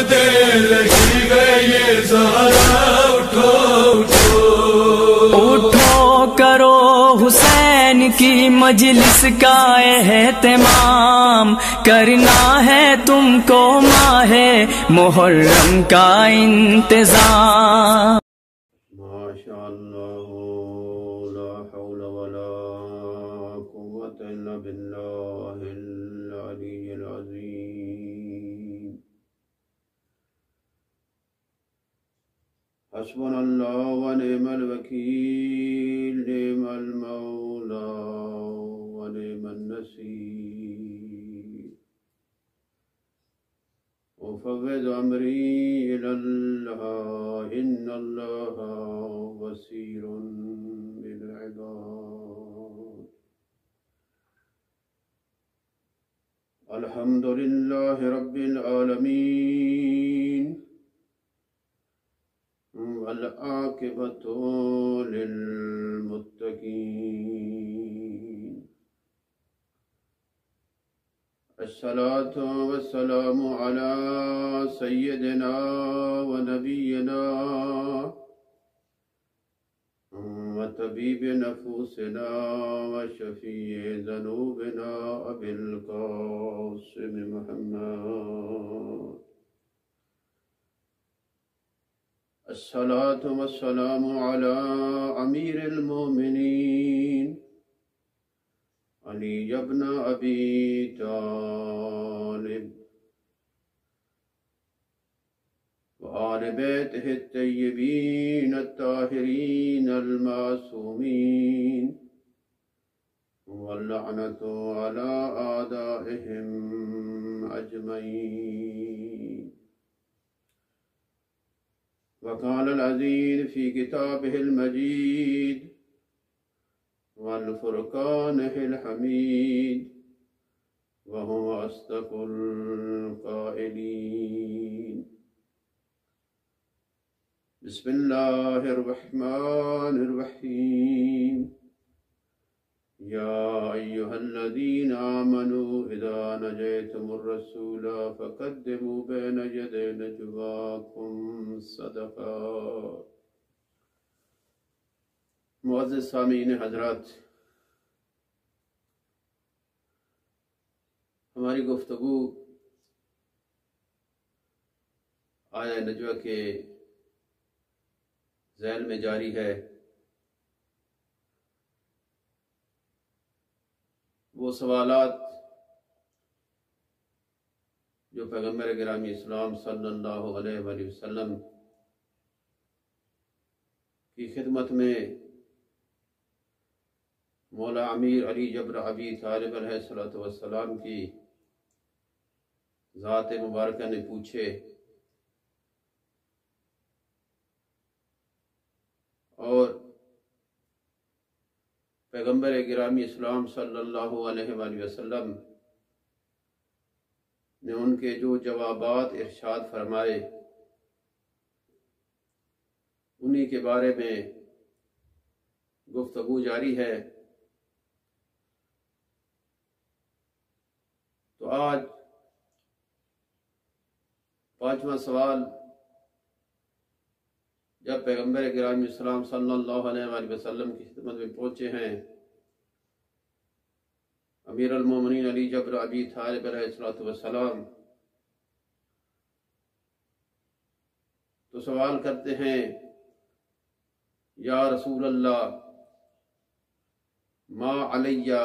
सजदे लगी गए ज़हरा उठो उठो उठो करो हुसैन की मजलिस का एहतमाम, करना है तुमको माहे मुहर्रम का इंतजाम। माशाअल्लाह ला हौला वला कुव्वता इल्ला बिल्लाहिल अलिय्यिल अज़ीम। हस्बुनल्लाहु व निअमल वकील, निअमल मौला व निअमन नसीर। उफ़व्विज़ अमरी इलल्लाह, इन्नल्लाहा बसीरुन बिल इबाद। अल्हम्दुलिल्लाहि रब्बिल आलमीन, वल आक़िबतु लिल मुत्तक़ीन। अस्सलातु वस्सलामु अला सय्यिदिना व नबिय्यिना व तबीबि नफूसिना व शफ़ीइ ज़ुनूबिना अबिल क़ासिम मुहम्मद। अस्सलातु वस्सलामु अला अमीरिल मोमिनीन अली इब्न अबी तालिब व आले बैतिहि अत्तय्यिबीन अत्ताहिरीन अल-मासूमीन वल्लअनतु अला आदाइहिम अजमईन। वक़ाल अल-अज़ीज़ फ़ी किताबिहिल मजीद वल फ़ुरक़ानिहिल हमीद व हुवा अस्दक़ुल क़ाइलीन। बिस्मिल्लाहिर रहमानिर रहीम। या अय्युहल्लज़ीना आमनू इज़ा नजयतुमुर रसूला फ़क़द्दिमू बैना यदै नजवाकुम सदक़ा। मुअज़्ज़िज़ सामीन हज़रात, हमारी गुफ्तगू आया नजवा के ज़ैल में जारी है। वो सवालात जो पैगम्बर गिरामी इस्लाम सल्लल्लाहु अलैहि वसल्लम की खिदमत में मौला अमीर अली जब्र अबी तालिब अलैहिस्सलातु वस्सलाम की ज़ात मुबारका ने पूछे और पैगम्बर गिरामी इस्लाम सल्लल्लाहु अलैहि वसल्लम ने उनके जो जवाबात इरशाद फरमाए उन्हीं के बारे में गुफ्तगू जारी है। तो आज पांचवा सवाल, जब पैगम्बर गिरामी इस्लाम सल्लल्लाहु अलैहि वसल्लम की खिदमत में पहुंचे हैं अमीर अल मोमिनीन अली जब्र अबी तालिब अलैहिस्सलातु वस्सलाम, तो सवाल करते हैं, या रसूल अल्लाह मा अलैया,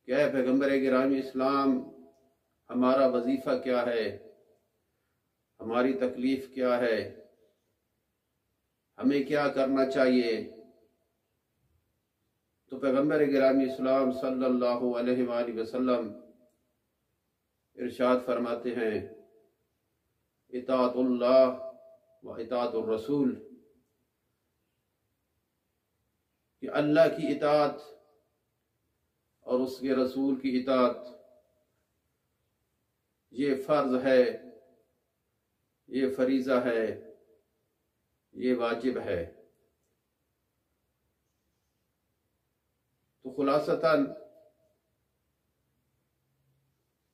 क्या है पैगम्बर गिरामी इस्लाम, हमारा वजीफा क्या है, हमारी तकलीफ क्या है, हमें क्या करना चाहिए। तो पैगम्बर गिरामी इस्लाम सल्लल्लाहु अलैहि वसल्लम इरशाद फरमाते हैं, इताअतुल्लाह व इताअतुर रसूल, कि अल्लाह की इताअत और उसके रसूल की इताअत ये फर्ज है, ये फरीज़ा है, ये वाजिब है। तो खुलासतन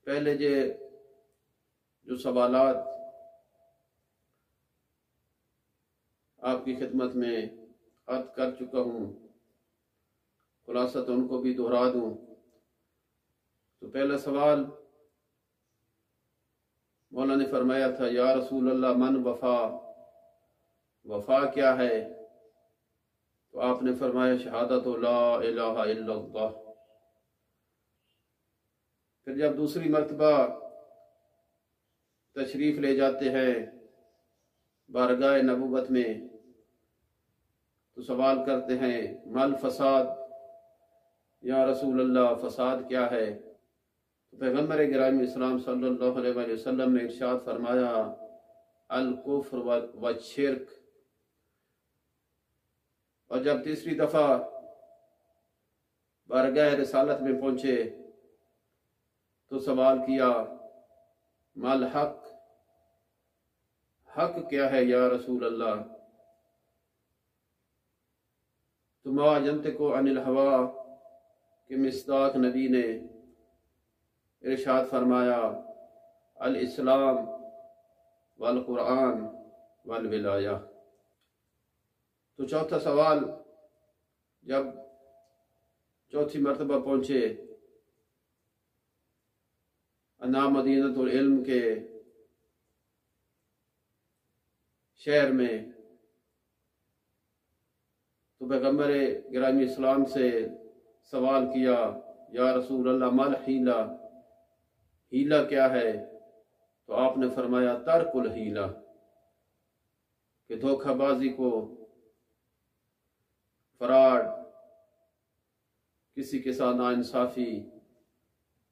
पहले जो सवालात आपकी खिदमत में अर्ज कर चुका हूँ, खुलासा तो उनको भी दोहरा दूँ। तो पहला सवाल मौला ने फरमाया था, या रसूल अल्लाह मन वफा, वफा क्या है? तो आपने फरमाया शहादत ला इलाहा इल्लल्लाह। फिर जब दूसरी मर्तबा तशरीफ ले जाते हैं बारगाह नबूवत में, तो सवाल करते हैं मल फसाद, या रसूल अल्लाह फसाद क्या है? तो पैगम्बर गिरामी इस्लाम सल्लल्लाहु अलैहि वसल्लम ने इरशाद फरमाया अल कुफ्र व शिर्क। और जब तीसरी दफा बारगाह रिसालत में पहुंचे तो सवाल किया मल हक, हक क्या है या रसूल अल्लाह? तो मा यंतिकु अनिल हवा के मिस्दाक नबी ने इरशाद फरमाया अल इस्लाम वल कुरान वल विलाया। तो चौथा सवाल जब चौथी मर्तबा पहुंचे अन्ना मदीनतुल इल्म के शहर में, तो पैगम्बर गिरामी इस्लाम से सवाल किया या रसूल अल्लाह मल हीला, हीला क्या है? तो आपने फरमाया तर्कुल हीला, कि धोखाबाजी को, फराड, किसी के साथ नाइंसाफी,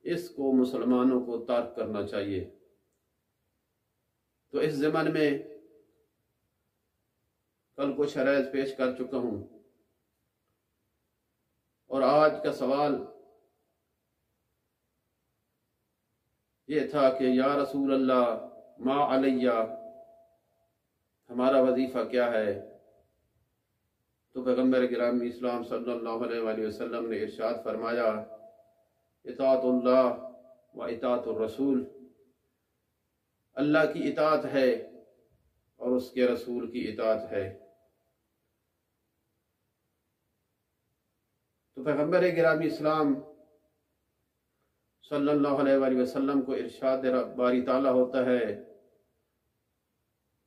इसको मुसलमानों को तर्क करना चाहिए। तो इस ज़मन में कल कुछ शराइत पेश कर चुका हूं और आज का सवाल ये था कि या रसूल अल्लाह मा अलैया, हमारा वजीफा क्या है? तो पैगम्बर गिरामी इस्लाम सल्लल्लाहु अलैहि वसल्लम ने इरशाद फरमाया इताअतुल्लाह व इताअतुर रसूल, अल्लाह की इताअत है और उसके रसूल की इताअत है। तो पैगम्बर गिरामी इस्लाम सल्लल्लाहु अलैहि वसल्लम को इरशाद बारी ताला होता है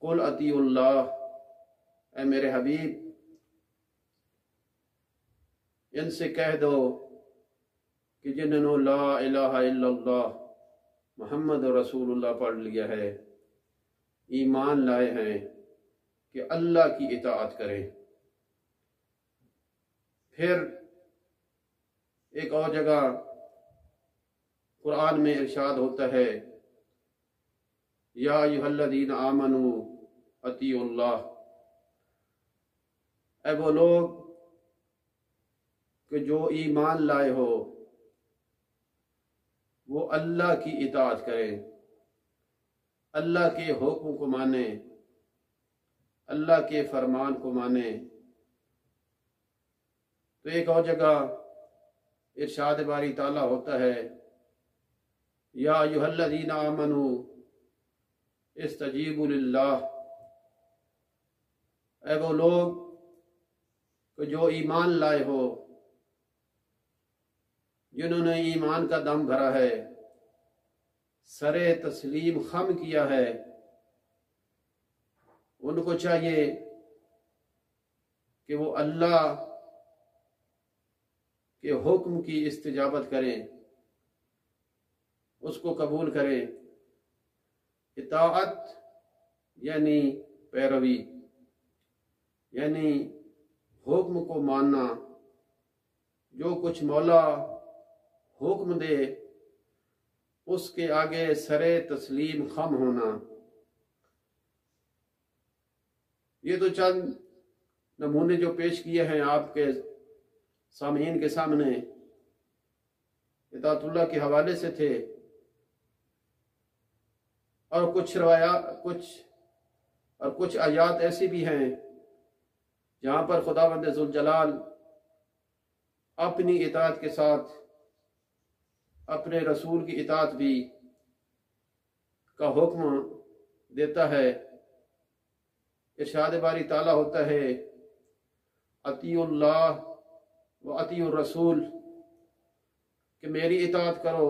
कुल अतीउल्लाह, ऐ मेरे हबीब इनसे कह दो कि जिन्होंने ला इलाहा इल्लल्लाह मुहम्मद रसूलुल्लाह पढ़ लिया है, ईमान लाए हैं कि अल्लाह की इताअत करें। फिर एक और जगह कुरान में इरशाद होता है या अय्युहल्लज़ीना आमनू अतीउल्लाह, ऐ वो लोग कि जो ईमान लाए हो वो अल्लाह की इताअत करें, अल्लाह के हुक्म को माने, अल्लाह के फरमान को माने। तो एक और जगह इरशाद बारी ताला होता है या अय्युहल्लज़ीना आमनू इस्तजीबू लिल्लाह, ऐ वो लोग कि जो ईमान लाए हो, जिन्होंने ईमान का दम भरा है, सरे तस्लीम खम किया है, उनको चाहिए कि वो अल्लाह के हुक्म की इस्तिजाबत करें, उसको कबूल करें। इताअत यानी पैरवी, यानी हुक्म को मानना, जो कुछ मौला हुक्म दे उसके आगे सरे तस्लीम खम होना। ये तो चंद नमूने जो पेश किए हैं आपके सामीन के सामने इताअतुल्लाह के हवाले से थे, और कुछ आयात ऐसी भी हैं जहां पर खुदावंद ज़ुल जलाल अपनी इताअत के साथ अपने रसूल की इताअत भी का हुक्म देता है। इरशाद बारी ताला होता है अतीउल्लाह व अतीउर रसूल, कि मेरी इताअत करो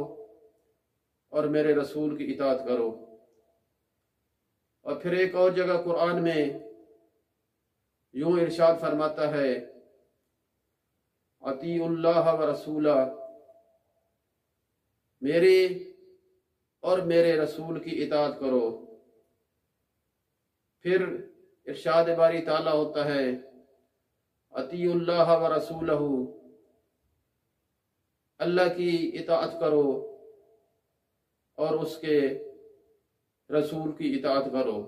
और मेरे रसूल की इताअत करो। और फिर एक और जगह कुरान में यूं इरशाद फरमाता है अतीउल्लाह व रसूला, मेरे और मेरे रसूल की इताअत करो। फिर इरशाद बारी ताला होता है अतीउल्लाह व रसूलहू, अल्लाह की इताअत करो और उसके रसूल की इताअत करो।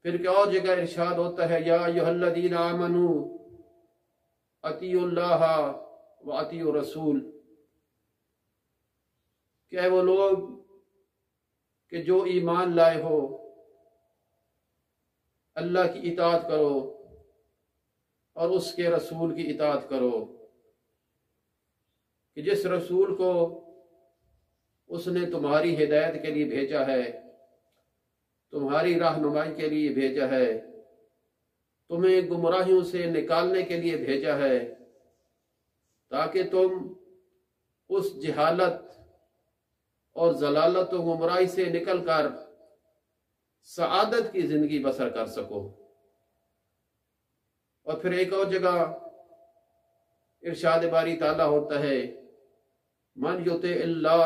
फिर क्या और जगह इरशाद होता है या अय्युहल्लज़ीना आमनू अतीउल्लाह व अतीउर रसूल, क्या वो लोग कि जो ईमान लाए हो अल्लाह की इताअत करो और उसके रसूल की इताअत करो, कि जिस रसूल को उसने तुम्हारी हिदायत के लिए भेजा है, तुम्हारी रहनुमाई के लिए भेजा है, तुम्हें गुमराहियों से निकालने के लिए भेजा है, ताकि तुम उस जहालत और जलालत और गुमराही से निकलकर सआदत की जिंदगी बसर कर सको। और फिर एक और जगह इरशाद बारी ताला होता है मन युते अल्लाह,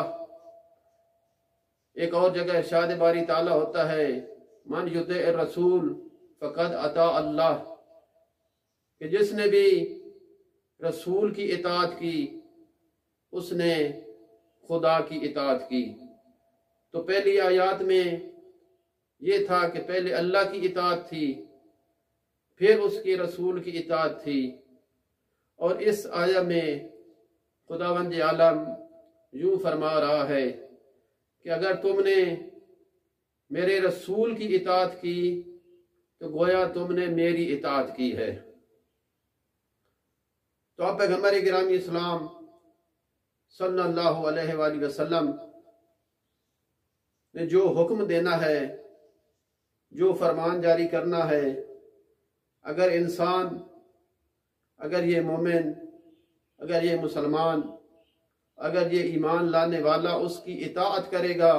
एक और जगह इरशाद बारी ताला होता है मन युते रसूल फकद अता अल्लाह, कि जिसने भी रसूल की इताअत की उसने खुदा की इताअत की। तो पहली आयत में ये था कि पहले अल्लाह की इताअत थी, फिर उसके रसूल की इताअत थी। और इस आया में खुदावंद आलम यूं फरमा रहा है कि अगर तुमने मेरे रसूल की इताअत की तो गोया तुमने मेरी इताअत की है। तो आप पैगंबर गिरामी इस्लाम सल्लल्लाहु अलैहि वसल्लम ने जो हुक्म देना है, जो फरमान जारी करना है, अगर इंसान, अगर ये मोमिन, अगर ये मुसलमान, अगर ये ईमान लाने वाला उसकी इताअत करेगा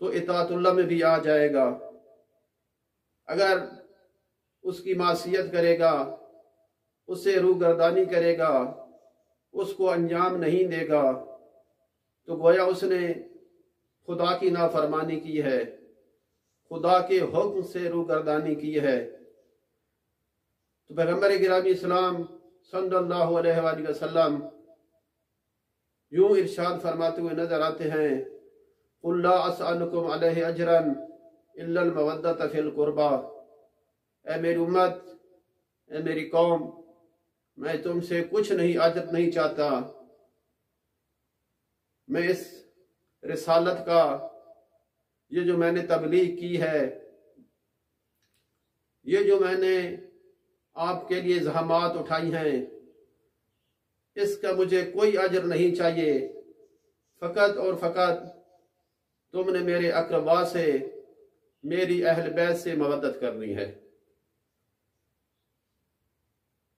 तो इताअतुल्लाह में भी आ जाएगा। अगर उसकी मासियत करेगा, उससे रूगर्दानी करेगा, उसको अंजाम नहीं देगा तो गोया उसने खुदा की नाफरमानी की है, खुदा के हुक्म से रूगर्दानी की है। तो पैगंबर गिरामी इस्लाम सल्लल्लाहु अलैहि वसल्लम यूं इरशाद फरमाते हुए नजर आते हैं कुल ला असअलुकुम अलैहि अजरन इल्ला अल मवद्दत फिल कुर्बा, ऐ मेरी उम्मत, ऐ मेरी कौम, मैं तुमसे कुछ नहीं अजर नहीं चाहता। मैं इस रिसालत का, ये जो मैंने तबलीग की है, ये जो मैंने आपके लिए ज़हमात उठाई हैं, इसका मुझे कोई अजर नहीं चाहिए। फ़कत और फ़कत तुमने मेरे अक़रबा से, मेरी अहल बैत से मवद्दत करनी है।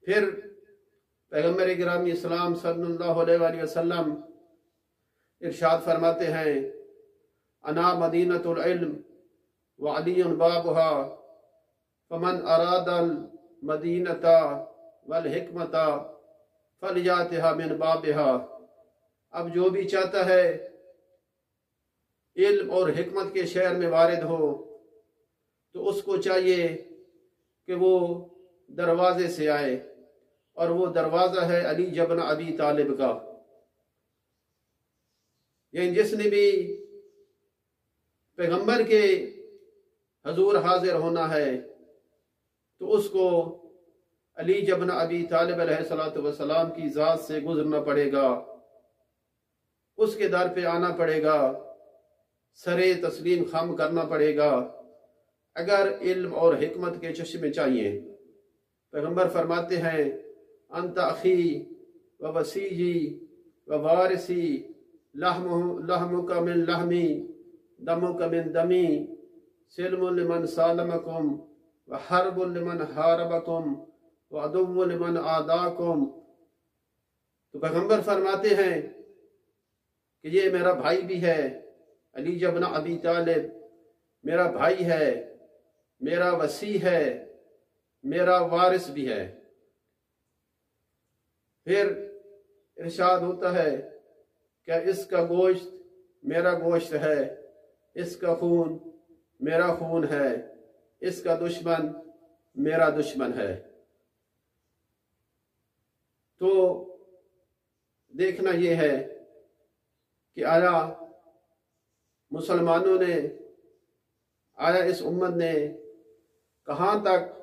फिर पैगंबर गिरामी इस्लाम सल्लल्लाहु अलैहि वसल्लम इरशाद फरमाते हैं अना मदीनतुल इल्म व अलीयुन बाबुहा फमन अरादल मदीनता वल हिकमता फलियातिहा मिन बाबिहा। अब जो भी चाहता है इल्म और हिकमत के शहर में वारिद हो तो उसको चाहिए कि वो दरवाजे से आए, और वो दरवाजा है अली जबन अबी तालिब का। यानी जिसने भी पैगंबर के हजूर हाजिर होना है तो उसको अली जबन अबी तालिब अलैहिस्सलातु वस्सलाम की जात से गुजरना पड़ेगा, उसके दर पे आना पड़ेगा, सरे तस्लीम खम करना पड़ेगा अगर इल्म और हिकमत के चश्मे चाहिए। पैगंबर फरमाते हैं अंत अखी व वसीजी व वारिसी लहमुका मिन लहमी दमुका मिन दमी सिल्मुन लिमन सालमकुम व हरबुन लिमन हारबकुम व अदुव्वुन लिमन आदाकुम। तो पैगंबर फरमाते हैं कि ये मेरा भाई भी है, अली इब्न अबी तालिब मेरा भाई है, मेरा वसी है, मेरा वारिस भी है। फिर इरशाद होता है कि इसका गोश्त मेरा गोश्त है, इसका खून मेरा खून है, इसका दुश्मन मेरा दुश्मन है। तो देखना यह है कि आया मुसलमानों ने, आया इस उम्मत ने कहाँ तक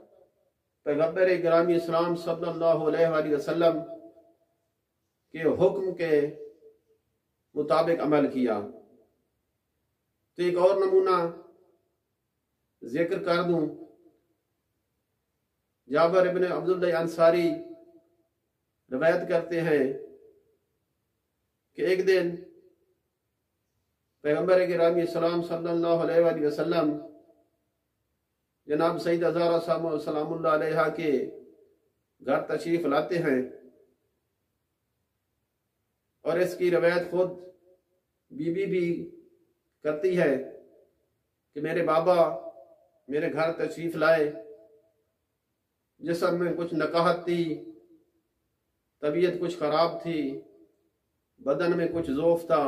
पैगंबर गिरामी इस्लाम सल्लल्लाहु अलैहि वसल्लम के हुक्म के मुताबिक अमल किया। तो एक और नमूना जिक्र कर दूं, जाबिर इब्न अब्दुल्लाह अंसारी रवायत करते हैं कि एक दिन पैगंबर गिरामी इस्लाम सल्लल्लाहु अलैहि वसल्लम जनाब सईद अज़हरा सलामुल्लाह अलैहा के घर तशरीफ लाते हैं और इसकी रवायत खुद बीबी भी करती है कि मेरे बाबा मेरे घर तशरीफ लाए, जिस्म में कुछ नकाहत थी, तबीयत कुछ खराब थी, बदन में कुछ ज़ौफ था।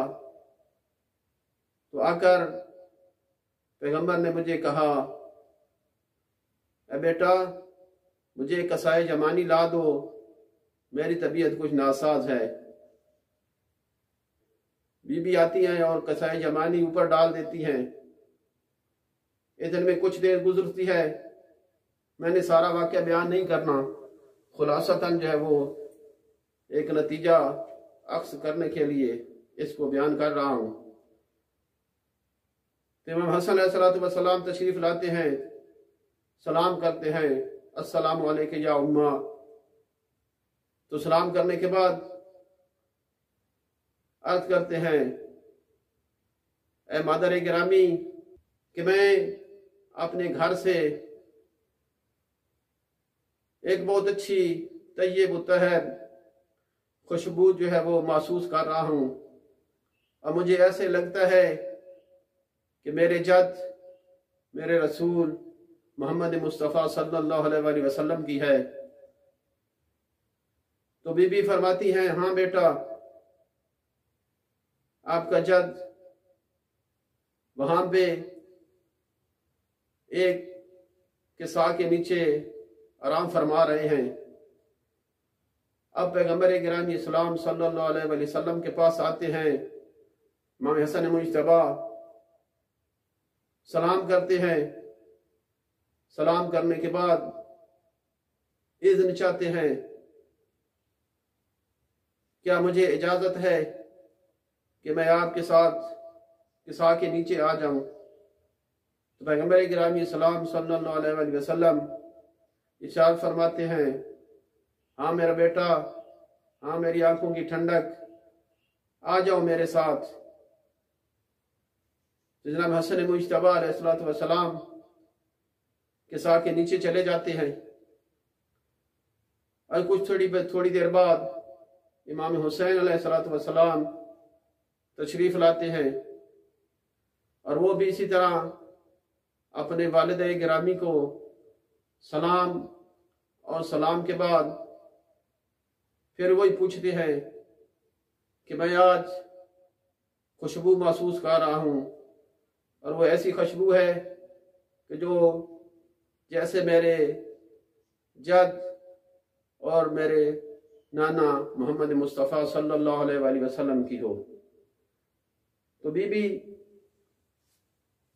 तो आकर पैगंबर ने मुझे कहा, ए बेटा मुझे कसाए जमानी ला दो, मेरी तबीयत कुछ नासाज है। बीबी आती हैं और कसाए जमानी ऊपर डाल देती हैं। इतने में कुछ देर गुजरती है, मैंने सारा वाक़या बयान नहीं करना, खुलासतन जो है वो एक नतीजा अक्स करने के लिए इसको बयान कर रहा हूँ। तो इमाम हसन अलैहिस्सलाम तशरीफ लाते हैं, सलाम करते हैं, अस्सलामु अलैका या उम्मा। तो सलाम करने के बाद अर्ज करते हैं, ए मादर गिरामी कि मैं अपने घर से एक बहुत अच्छी तय्यब तहर खुशबू जो है वो महसूस कर रहा हूँ और मुझे ऐसे लगता है कि मेरे जद मेरे रसूल मोहम्मद मुस्तफ़ा सल्लल्लाहु अलैहि वसल्लम की है। तो बीबी फरमाती हैं, हाँ बेटा आपका जद वहां पे एक किसा के नीचे आराम फरमा रहे हैं। अब पैगंबर गिरामी इस्लाम सल्लल्लाहु अलैहि वसल्लम के पास आते हैं, इमाम हसन मुज्तबा सलाम करते हैं। सलाम करने के बाद इज़्न चाहते हैं, क्या मुझे इजाजत है कि मैं आपके साथ किसा के नीचे आ जाऊं? तो पैगंबर गिरामी इस्लाम सल्लल्लाहु अलैहि वसल्लम इरशाद फरमाते हैं, हाँ मेरा बेटा, हाँ मेरी आंखों की ठंडक, आ जाओ मेरे साथ। तो जनाब हसन मुज्तबा अलैहिस्सलाम किसा के नीचे चले जाते हैं और कुछ थोड़ी देर बाद इमाम हुसैन अलैहिस्सलाम तशरीफ लाते हैं और वो भी इसी तरह अपने वालिद गिरामी को सलाम और सलाम के बाद फिर वही पूछते हैं कि मैं आज खुशबू महसूस कर रहा हूँ और वो ऐसी खुशबू है कि जो जैसे मेरे जद और मेरे नाना मोहम्मद मुस्तफ़ा सल्लल्लाहु अलैहि वसल्लम की हो। तो बीबी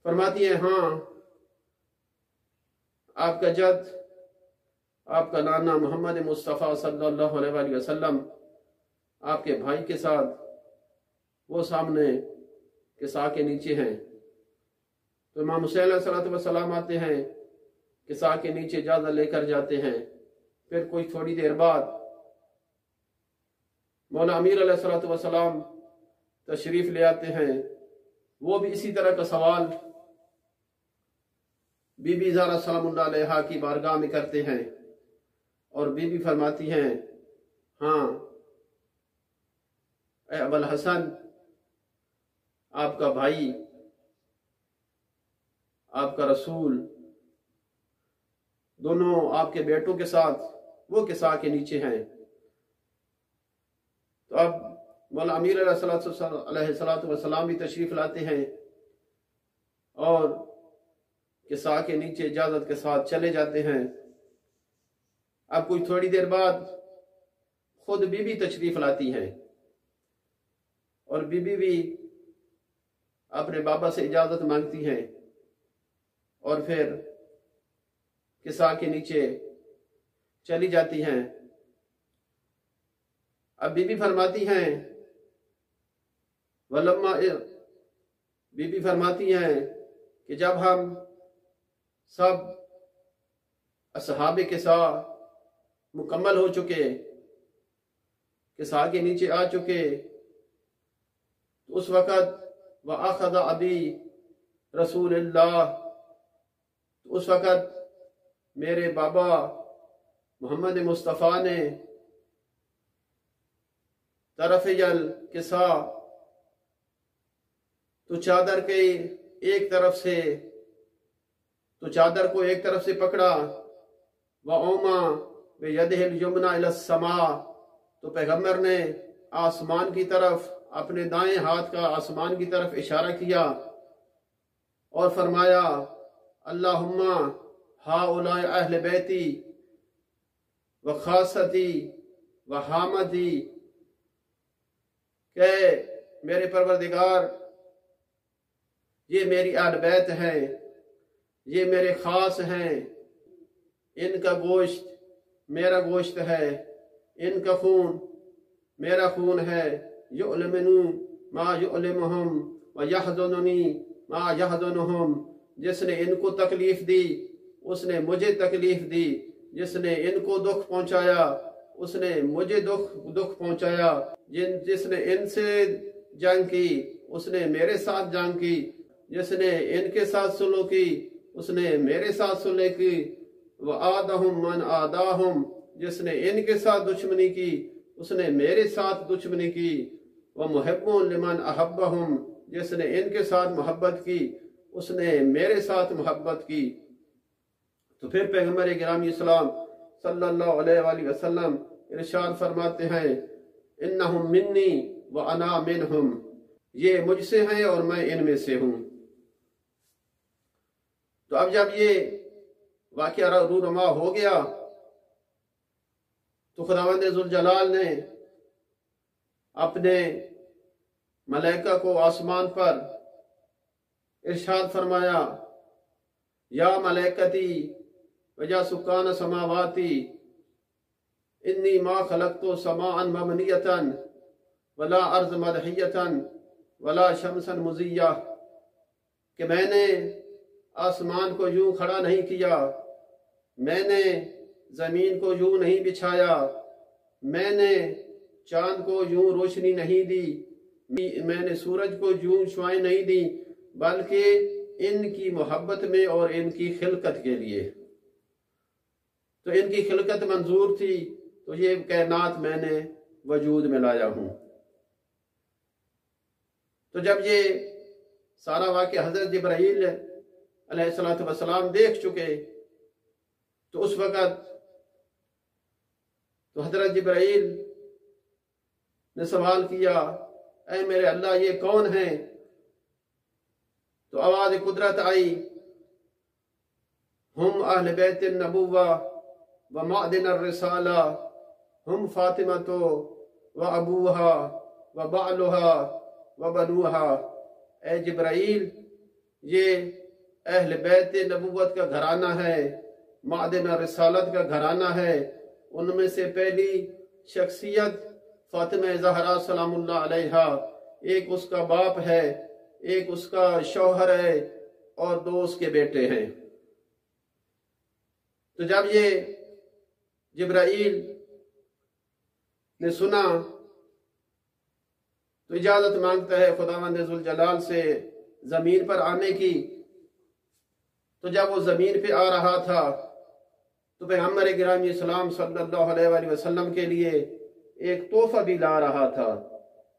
फरमाती है, हाँ आपका जद आपका नाना मोहम्मद मुस्तफ़ा सल्लल्लाहु अलैहि वसल्लम आपके भाई के साथ वो सामने किसा के नीचे हैं। तो इमाम हुसैन अलैहिस्सलाम आते हैं, किसा के नीचे इजाज़त लेकर जाते हैं। फिर कोई थोड़ी देर बाद मौला अमीर अलैहिस्सलातु वस्सलाम तशरीफ ले आते हैं। वो भी इसी तरह का सवाल बीबी ज़हरा सलामुल्लाह अलैहा की बारगाह में करते हैं और बीबी फरमाती हैं, हाँ ए अबुल हसन, आपका भाई, आपका रसूल, दोनों आपके बेटों के साथ वो किसा के नीचे हैं। तो अब मौला अमीर अलैहिस्सलातु वस्सलाम भी तशरीफ लाते हैं और किसा के नीचे इजाजत के साथ चले जाते हैं। अब कुछ थोड़ी देर बाद खुद बीबी तशरीफ लाती हैं और बीबी भी अपने बाबा से इजाजत मांगती हैं और फिर किसा के नीचे चली जाती हैं। अब बीबी फरमाती हैं, वलम्मा, बीबी फरमाती हैं कि जब हम सब असहाबे किसा मुकम्मल हो चुके, किसा के नीचे आ चुके, तो उस वक़्त व अख़ज़ अबी रसूलुल्लाह, तो उस वक़्त मेरे बाबा मोहम्मद मुस्तफ़ा ने तरफ़यल किसा, तो चादर के एक तरफ से, तो चादर को एक तरफ से पकड़ा, व ओमा व यदहिल यमना इला समा, तो पैगम्बर ने आसमान की तरफ, अपने दाएं हाथ का आसमान की तरफ इशारा किया और फरमाया, अल्लाहुम्मा हाउलाए अहले बैती व खासती व हामदी, के मेरे परवरदिगार, ये मेरी अहल बैत है, ये मेरे खास हैं, इनका गोश्त मेरा गोश्त है, इनका खून मेरा खून है। युअलमिनु मा युअलिमुहुम व यहज़ुनुनी मा यहज़ुनुहुम, जिसने इनको तकलीफ दी उसने मुझे तकलीफ दी, जिसने इनको दुख पहुंचाया उसने मुझे दुख पहुंचाया, जिसने इनसे जंग की उसने मेरे साथ जंग की, जिसने इनके साथ सुलह की उसने मेरे साथ सुलह की। व आदहुम मन आदाहुम, जिसने इनके साथ दुश्मनी की उसने मेरे साथ दुश्मनी की। व मुहिब्बुन लिमन अहब्बहुम, जिसने इनके साथ मोहब्बत की उसने मेरे साथ मोहब्बत की। तो फिर पैगम्बर गिरामी इस्लाम सल्लल्लाहु अलैहि वसल्लम इरशाद फरमाते हैं, इन्नहुम मिन्नी व अना मिनहुम, ये मुझसे हैं और मैं इनमें से हूं। तो अब जब ये वाक़या रूनुमा हो गया तो खुदावंद ज़ुल जलाल ने अपने मलाइका को आसमान पर इरशाद फरमाया, या मलाइकती वजा सुकान समावाती इन्नी मा खलक़्तु समाअन मबनियतन वला अर्ज़ मदहियतन वला शमसन मुज़िया, कि मैंने आसमान को यूं खड़ा नहीं किया, मैंने जमीन को यूं नहीं बिछाया, मैंने चांद को यूं रोशनी नहीं दी, मैंने सूरज को यूं शुआएं नहीं दी, बल्कि इनकी मोहब्बत में और इनकी खिलकत के लिए। तो इनकी खिलकत मंजूर थी तो ये कायनात मैंने वजूद में लाया हूं। तो जब ये सारा वाक़या हजरत जिब्राईल अलैहिस्सलातु वस्सलाम देख चुके तो उस वक़्त तो हजरत जिब्राईल ने सवाल किया, ऐ मेरे अल्लाह ये कौन है? तो आवाज कुदरत आई, हम अहले बैत नबुव्वा व मादिन रिसाला, हम फातिमतो व अबूहा व बालुहा व बनुहा। ए जिब्राईल, ये अहले बैत नबुव्वत का घराना है, मादिन रिसालत का घराना है। उनमें से पहली शख्सियत फातिमा ज़हरा सलामुल्लाह अलैहा, एक उसका बाप है, एक उसका शौहर है और दो उसके बेटे हैं। तो जब ये जिब्राईल ने सुना तो इजाजत मांगता है खुदावंद जुल जलाल से जमीन पर आने की। तो जब वो जमीन पे आ रहा था तो पैगंबर गिरामी इस्लाम सल्लल्लाहु अलैहि वसल्लम के लिए एक तोहफा भी ला रहा था।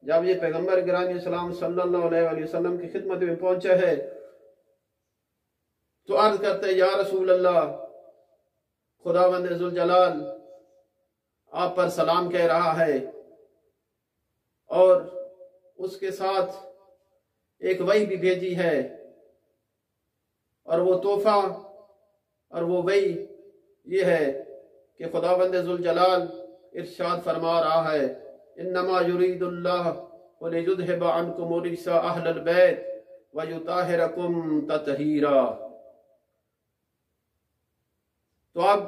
जब ये पैगंबर गिरामी इस्लाम सल्लल्लाहु अलैहि वसल्लम की खिदमत में पहुंचा है तो अर्ज करते हैं, या रसूल अल्लाह, खुदावंद जुल जलाल आप पर सलाम कह रहा है और उसके साथ एक वही भी भेजी है, और वो तोहफा और वो वही ये है कि खुदावंद जुल जलाल इरशाद फरमा रहा है, इन्नमा युरीदुल्लाह लियुज़हिबा अन्कुम रिज्सा अहलल बैत व युताहिरकुम तत्हीरा। तो अब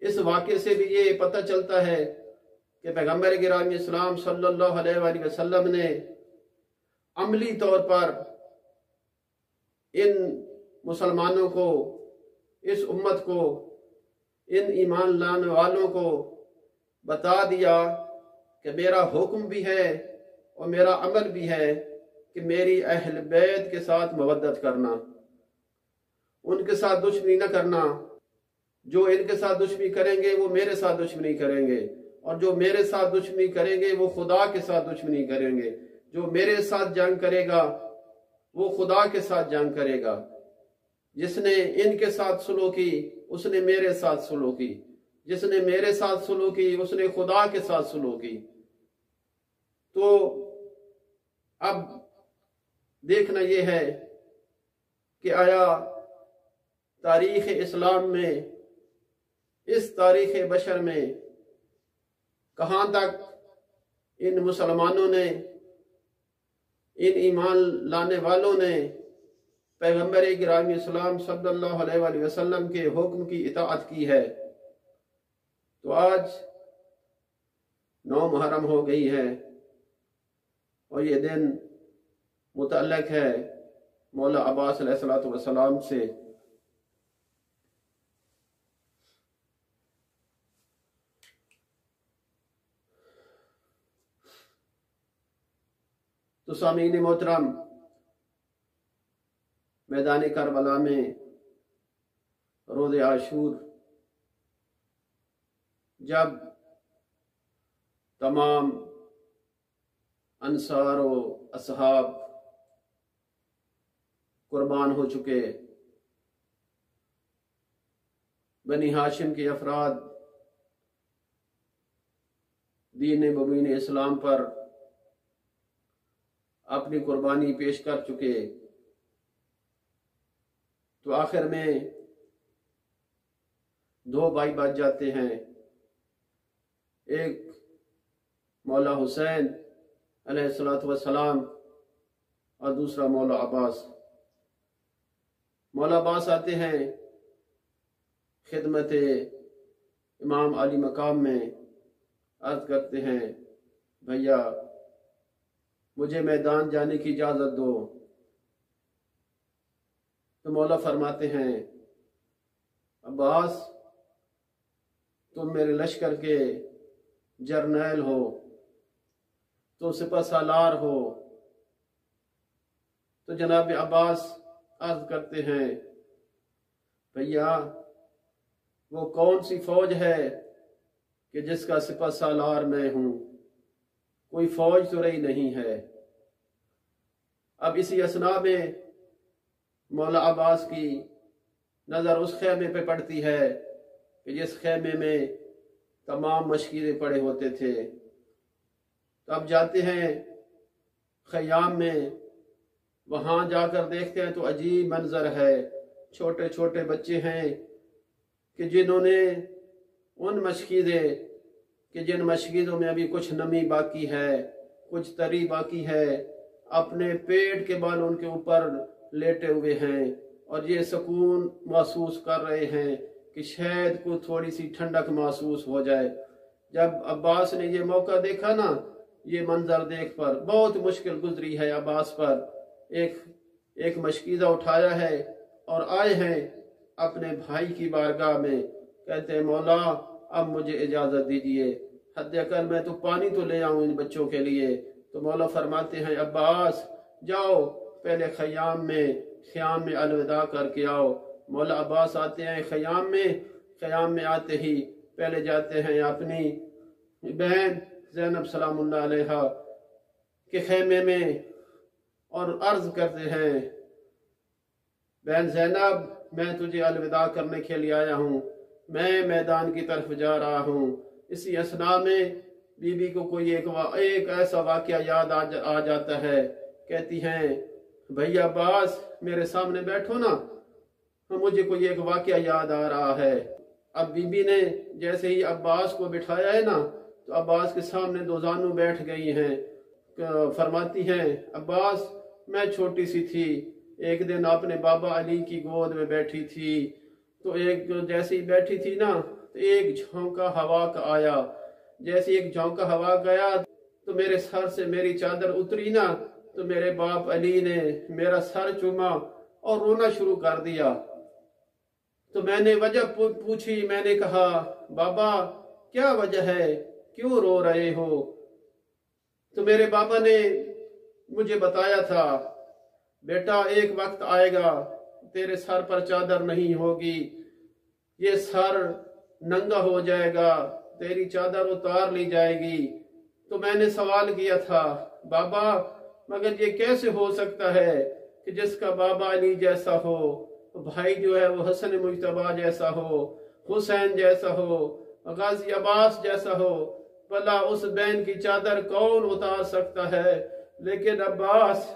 इस वाक़े से भी ये पता चलता है कि पैगंबर गिरामी इस्लाम सल्लल्लाहु अलैहि वसल्लम ने अमली तौर पर इन मुसलमानों को, इस उम्मत को, इन ईमान लाने वालों को बता दिया कि मेरा हुक्म भी है और मेरा अमल भी है कि मेरी अहल बैत के साथ मवद्दत करना, उनके साथ दुश्मनी न करना। जो इनके साथ दुश्मनी करेंगे वो मेरे साथ दुश्मनी करेंगे, और जो मेरे साथ दुश्मनी करेंगे वो खुदा के साथ दुश्मनी करेंगे। जो मेरे साथ जंग करेगा वो खुदा के साथ जंग करेगा। जिसने इनके साथ सुलह की उसने मेरे साथ सुलह की, जिसने मेरे साथ सुलह की उसने खुदा के साथ सुलह की। तो अब देखना यह है कि आया तारीख इस्लाम में, इस तारीख बशर में कहाँ तक इन मुसलमानों ने, इन ईमान लाने वालों ने पैगंबर गिरामी इस्लाम सल्लल्लाहु अलैहि वसल्लम के हुक्म की इताअत की है। तो आज 9 मुहर्रम हो गई है और ये दिन मुतल्लक है मौला अब्बास अलैहिस्सलातु वस्सलाम से। तो सामीन मोहतरम, मैदान करबला में रोज़े आशूर जब तमाम अंसार और असहाब कुर्बान हो चुके, बनी हाशिम के अफराद दीन मुबीन इस्लाम पर अपनी कुर्बानी पेश कर चुके, तो आखिर में 2 भाई बच जाते हैं। एक मौला हुसैन अलैहिस्सलातु वस्सलाम और दूसरा मौला अब्बास। मौला अब्बास आते हैं खिदमत इमाम अली मकाम में, अर्ज करते हैं, भैया मुझे मैदान जाने की इजाज़त दो। तो मौला फरमाते हैं, अब्बास तुम मेरे लश्कर के जर्नैल हो, तो सिपह सालार हो। तो जनाब अब्बास अर्ज करते हैं, भैया वो कौन सी फौज है कि जिसका सिपह सालार मैं हूं, कोई फौज तो रही नहीं है। अब इसी असना में मौला अब्बास की नज़र उस खेमे पे पड़ती है कि जिस खेमे में तमाम मशकीरे पड़े होते थे। तो अब जाते हैं खयाम में, वहाँ जाकर देखते हैं तो अजीब मंजर है। छोटे छोटे बच्चे हैं कि जिन्होंने उन मशकीरे कि जिन मशकीरों में अभी कुछ नमी बाकी है, कुछ तरी बाकी है, अपने पेट के बाल उनके ऊपर लेटे हुए हैं और ये सुकून महसूस कर रहे हैं कि शायद को थोड़ी सी ठंडक महसूस हो जाए। जब अब्बास ने ये मौका देखा ना, ये मंजर देख पर बहुत मुश्किल गुजरी है अब्बास पर। एक मशकीज़ा उठाया है और आए हैं अपने भाई की बारगाह में, कहते हैं मौला अब मुझे इजाज़त दीजिए, हद अकल मैं तो पानी तो ले आऊं इन बच्चों के लिए। तो मौला फरमाते हैं अब्बास जाओ पहले ख़याम में अलविदा करके आओ। मौला अब्बास आते हैं ख़याम में आते ही पहले जाते हैं अपनी बहन ज़ैनब सलामुल्लाह अलैहा के खेमे में और अर्ज करते हैं बहन ज़ैनब मैं तुझे अलविदा करने के लिए आया हूँ, मैं मैदान की तरफ जा रहा हूँ। इसी असना में बीबी को कोई एक ऐसा वाक़या याद आ जाता है। कहती हैं भैया अब्बास मेरे सामने बैठो ना, मुझे कोई एक वाक़या याद आ रहा है। अब बीबी ने जैसे ही अब्बास को बिठाया है ना तो अब्बास के सामने दो जानू बैठ गई हैं। फरमाती हैं अब्बास मैं छोटी सी थी, एक दिन अपने बाबा अली की गोद में बैठी थी, तो एक जैसे ही बैठी थी ना तो एक झोंका हवा का आया। जैसे एक झोंका हवा गया तो मेरे सर से मेरी चादर उतरी ना तो मेरे बाप अली ने मेरा सर चूमा और रोना शुरू कर दिया। तो मैंने वजह पूछी, मैंने कहा बाबा क्या वजह है, क्यों रो रहे हो? तो मेरे बाबा ने मुझे बताया था बेटा एक वक्त आएगा तेरे सर पर चादर नहीं होगी, ये सर नंगा हो जाएगा, तेरी चादर उतार ली जाएगी। तो मैंने सवाल किया था बाबा मगर ये कैसे हो सकता है कि जिसका बाबा अली जैसा हो, भाई जो है वो हसन मुज्तबा जैसा हो, हुसैन जैसा हो, गाजी अब्बास जैसा हो, भला उस बहन की चादर कौन उतार सकता है? लेकिन अब्बास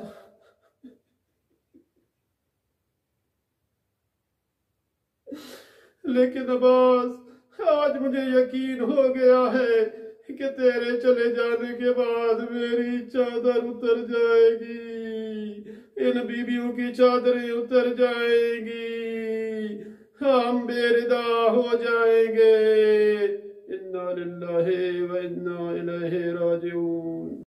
आज मुझे यकीन हो गया है कि तेरे चले जाने के बाद मेरी चादर उतर जाएगी, इन बीबियों की चादरें उतर जाएंगी, हम बेरिदा हो जाएंगे। इन्ना लिल्लाहि व इन्ना इलैहि राजिऊन।